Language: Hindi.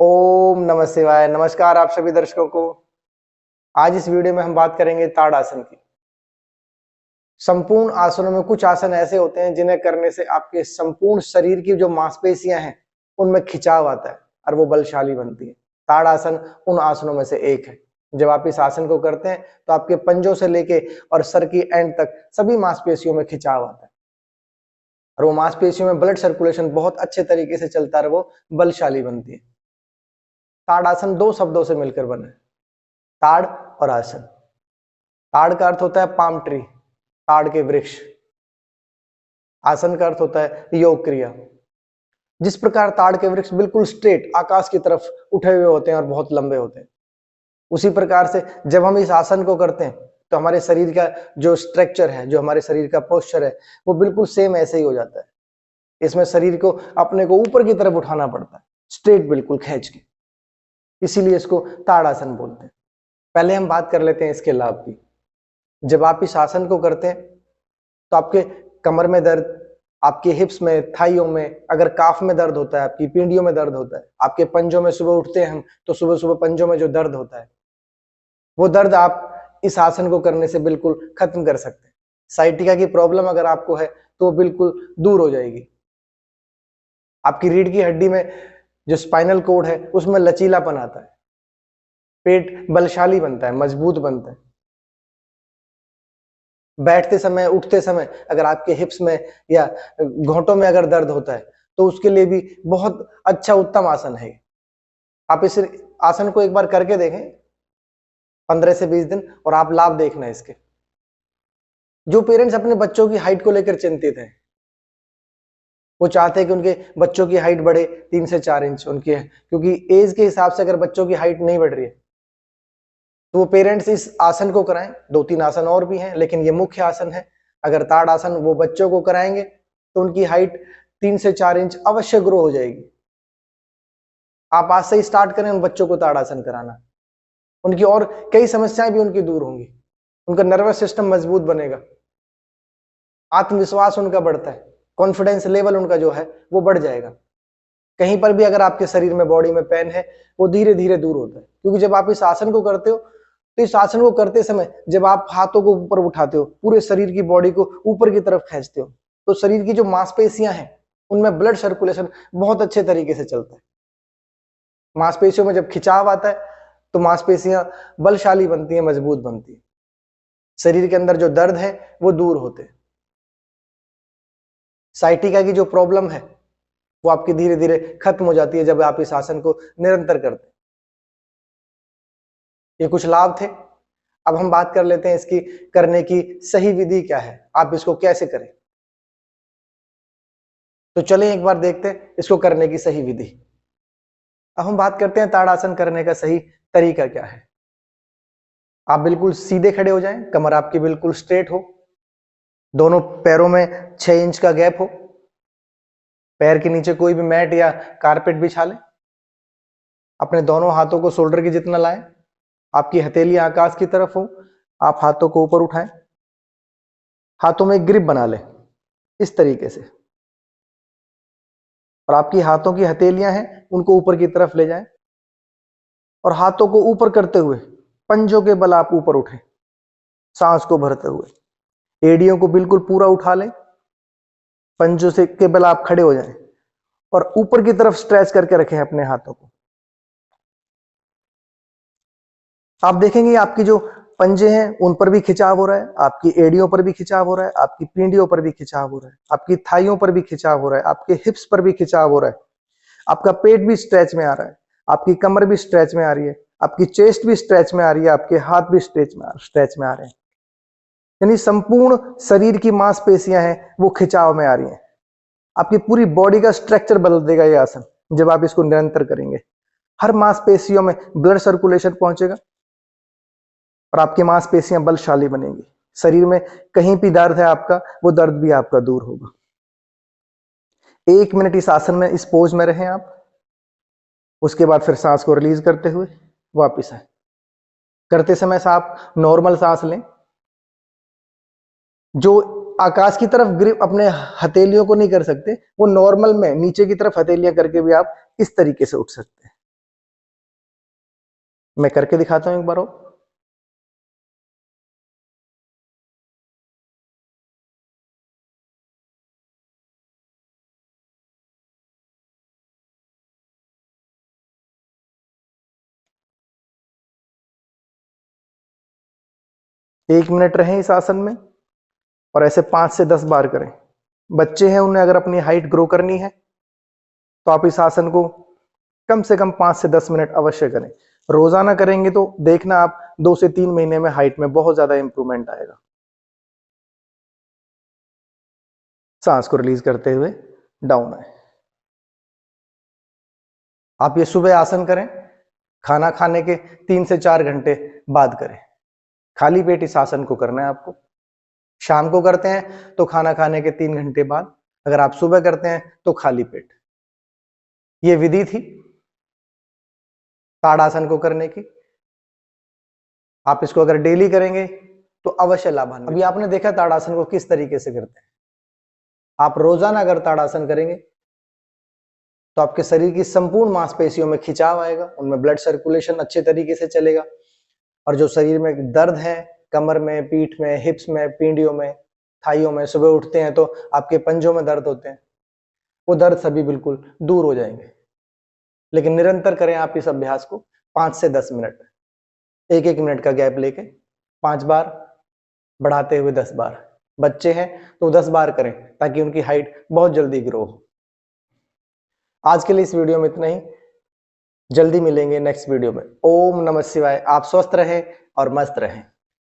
ओम नमः शिवाय। नमस्कार आप सभी दर्शकों को। आज इस वीडियो में हम बात करेंगे ताड़ासन की। संपूर्ण आसनों में कुछ आसन ऐसे होते हैं जिन्हें करने से आपके संपूर्ण शरीर की जो मांसपेशियां हैं उनमें खिंचाव आता है और वो बलशाली बनती है। ताड़ासन उन आसनों में से एक है। जब आप इस आसन को करते हैं तो आपके पंजों से लेके और सर की एंड तक सभी मांसपेशियों में खिंचाव आता है और वो मांसपेशियों में ब्लड सर्कुलेशन बहुत अच्छे तरीके से चलता है, वो बलशाली बनती है। ताड़ासन दो शब्दों से मिलकर बना है, ताड़ और आसन। ताड़ का अर्थ होता है पाम ट्री, ताड़ के वृक्ष। आसन का अर्थ होता है योग क्रिया। जिस प्रकार ताड़ के वृक्ष बिल्कुल स्ट्रेट आकाश की तरफ उठे हुए होते हैं और बहुत लंबे होते हैं, उसी प्रकार से जब हम इस आसन को करते हैं तो हमारे शरीर का जो स्ट्रक्चर है, जो हमारे शरीर का पोस्चर है, वो बिल्कुल सेम ऐसे ही हो जाता है। इसमें शरीर को अपने को ऊपर की तरफ उठाना पड़ता है, स्ट्रेट बिल्कुल खींच के। इसीलिए इसको ताड़ासन बोलते हैं। पहले हम बात कर लेते हैं इसके लाभ की। जब आप इस आसन को करते हैं तो आपके कमर में दर्द, आपके हिप्स में, थाइयों में, अगर काफ में दर्द होता है, आपकी पीढ़ियों में दर्द होता है, आपके पंजों में सुबह उठते हैं हम तो सुबह सुबह पंजों में जो दर्द होता है, वो दर्द आप इस आसन को करने से बिल्कुल खत्म कर सकते हैं। साइटिका की प्रॉब्लम अगर आपको है तो वो बिल्कुल दूर हो जाएगी। आपकी रीढ़ की हड्डी में जो स्पाइनल कोड है उसमें लचीलापन आता है, पेट बलशाली बनता है, मजबूत बनता है। बैठते समय, उठते समय अगर आपके हिप्स में या घुटनों में अगर दर्द होता है तो उसके लिए भी बहुत अच्छा उत्तम आसन है। आप इस आसन को एक बार करके देखें 15 से 20 दिन और आप लाभ देखना इसके। जो पेरेंट्स अपने बच्चों की हाइट को लेकर चिंतित हैं, वो चाहते हैं कि उनके बच्चों की हाइट बढ़े 3 से 4 इंच उनकी है, क्योंकि एज के हिसाब से अगर बच्चों की हाइट नहीं बढ़ रही है तो वो पेरेंट्स इस आसन को कराएं। 2-3 आसन और भी हैं लेकिन ये मुख्य आसन है। अगर ताड़ आसन वो बच्चों को कराएंगे तो उनकी हाइट 3 से 4 इंच अवश्य ग्रो हो जाएगी। आप आज से ही स्टार्ट करें उन बच्चों को ताड़ आसन कराना, उनकी और कई समस्याएं भी उनकी दूर होंगी। उनका नर्वस सिस्टम मजबूत बनेगा, आत्मविश्वास उनका बढ़ता है, कॉन्फिडेंस लेवल उनका जो है वो बढ़ जाएगा। कहीं पर भी अगर आपके शरीर में, बॉडी में पेन है, वो धीरे धीरे दूर होता है। क्योंकि जब आप इस आसन को करते हो तो इस आसन को करते समय जब आप हाथों को ऊपर उठाते हो, पूरे शरीर की बॉडी को ऊपर की तरफ खींचते हो, तो शरीर की जो मांसपेशियां हैं उनमें ब्लड सर्कुलेशन बहुत अच्छे तरीके से चलता है। मांसपेशियों में जब खिंचाव आता है तो मांसपेशियां बलशाली बनती हैं, मजबूत बनती है। शरीर के अंदर जो दर्द है वो दूर होते हैं। साइटिका की जो प्रॉब्लम है वो आपकी धीरे धीरे खत्म हो जाती है जब आप इस आसन को निरंतर करते हैं। ये कुछ लाभ थे। अब हम बात कर लेते हैं इसकी करने की सही विधि क्या है, आप इसको कैसे करें। तो चलें एक बार देखते हैं इसको करने की सही विधि। अब हम बात करते हैं ताड़ासन करने का सही तरीका क्या है। आप बिल्कुल सीधे खड़े हो जाएं, कमर आपकी बिल्कुल स्ट्रेट हो, दोनों पैरों में 6 इंच का गैप हो, पैर के नीचे कोई भी मैट या कारपेट बिछा लें, अपने दोनों हाथों को शोल्डर के जितना लाएं, आपकी हथेली आकाश की तरफ हो, आप हाथों को ऊपर उठाएं, हाथों में एक ग्रिप बना लें इस तरीके से, और आपकी हाथों की हथेलियां हैं उनको ऊपर की तरफ ले जाएं और हाथों को ऊपर करते हुए पंजों के बल आप ऊपर उठें, सांस को भरते हुए एड़ियों को बिल्कुल पूरा उठा लें, पंजों से के बल आप खड़े हो जाएं और ऊपर की तरफ स्ट्रेच करके रखें अपने हाथों को। आप देखेंगे आपकी जो पंजे हैं उन पर भी खिंचाव हो रहा है, आपकी एड़ियों पर भी खिंचाव हो रहा है, आपकी पीढ़ियों पर भी खिंचाव हो रहा है, आपकी थाइयों पर भी खिंचाव हो रहा है, आपके हिप्स पर भी खिंचाव हो रहा है, आपका पेट भी स्ट्रेच में आ रहा है, आपकी कमर भी स्ट्रेच में आ रही है, आपकी चेस्ट भी स्ट्रेच में आ रही है, आपके हाथ भी स्ट्रेच में आ रहे हैं। यानी संपूर्ण शरीर की मांसपेशियां हैं वो खिंचाव में आ रही हैं। आपकी पूरी बॉडी का स्ट्रक्चर बदल देगा ये आसन जब आप इसको निरंतर करेंगे। हर मांसपेशियों में ब्लड सर्कुलेशन पहुंचेगा और आपकी मांसपेशियां बलशाली बनेंगी। शरीर में कहीं भी दर्द है आपका, वो दर्द भी आपका दूर होगा। 1 मिनट इस आसन में, इस पोज में रहें आप, उसके बाद फिर सांस को रिलीज करते हुए वापिस आए। करते समय से आप नॉर्मल सांस लें, जो आकाश की तरफ ग्रिप अपने हथेलियों को नहीं कर सकते, वो नॉर्मल में नीचे की तरफ हथेलियां करके भी आप इस तरीके से उठ सकते हैं। मैं करके दिखाता हूं एक बार और। एक मिनट रहें इस आसन में और ऐसे 5 से 10 बार करें। बच्चे हैं, उन्हें अगर अपनी हाइट ग्रो करनी है तो आप इस आसन को कम से कम 5 से 10 मिनट अवश्य करें। रोजाना करेंगे तो देखना आप 2 से 3 महीने में हाइट में बहुत ज्यादा इंप्रूवमेंट आएगा। सांस को रिलीज करते हुए डाउन आए। आप ये सुबह आसन करें, खाना खाने के 3 से 4 घंटे बाद करें। खाली पेट इस आसन को करना है आपको। शाम को करते हैं तो खाना खाने के 3 घंटे बाद, अगर आप सुबह करते हैं तो खाली पेट। ये विधि थी ताड़ासन को करने की। आप इसको अगर डेली करेंगे तो अवश्य लाभान्वित। अभी आपने देखा ताड़ासन को किस तरीके से करते हैं। आप रोजाना अगर ताड़ासन करेंगे तो आपके शरीर की संपूर्ण मांसपेशियों में खिंचाव आएगा, उनमें ब्लड सर्कुलेशन अच्छे तरीके से चलेगा, और जो शरीर में दर्द है, कमर में, पीठ में, हिप्स में, पीढ़ियों में, थाइयों में, सुबह उठते हैं तो आपके पंजों में दर्द होते हैं, वो दर्द सभी बिल्कुल दूर हो जाएंगे। लेकिन निरंतर करें आप इस अभ्यास को 5 से 10 मिनट, एक एक मिनट का गैप लेके 5 बार, बढ़ाते हुए 10 बार। बच्चे हैं तो 10 बार करें ताकि उनकी हाइट बहुत जल्दी ग्रो हो। आज के लिए इस वीडियो में इतना ही। जल्दी मिलेंगे नेक्स्ट वीडियो में। ओम नमः शिवाय। आप स्वस्थ रहें और मस्त रहें।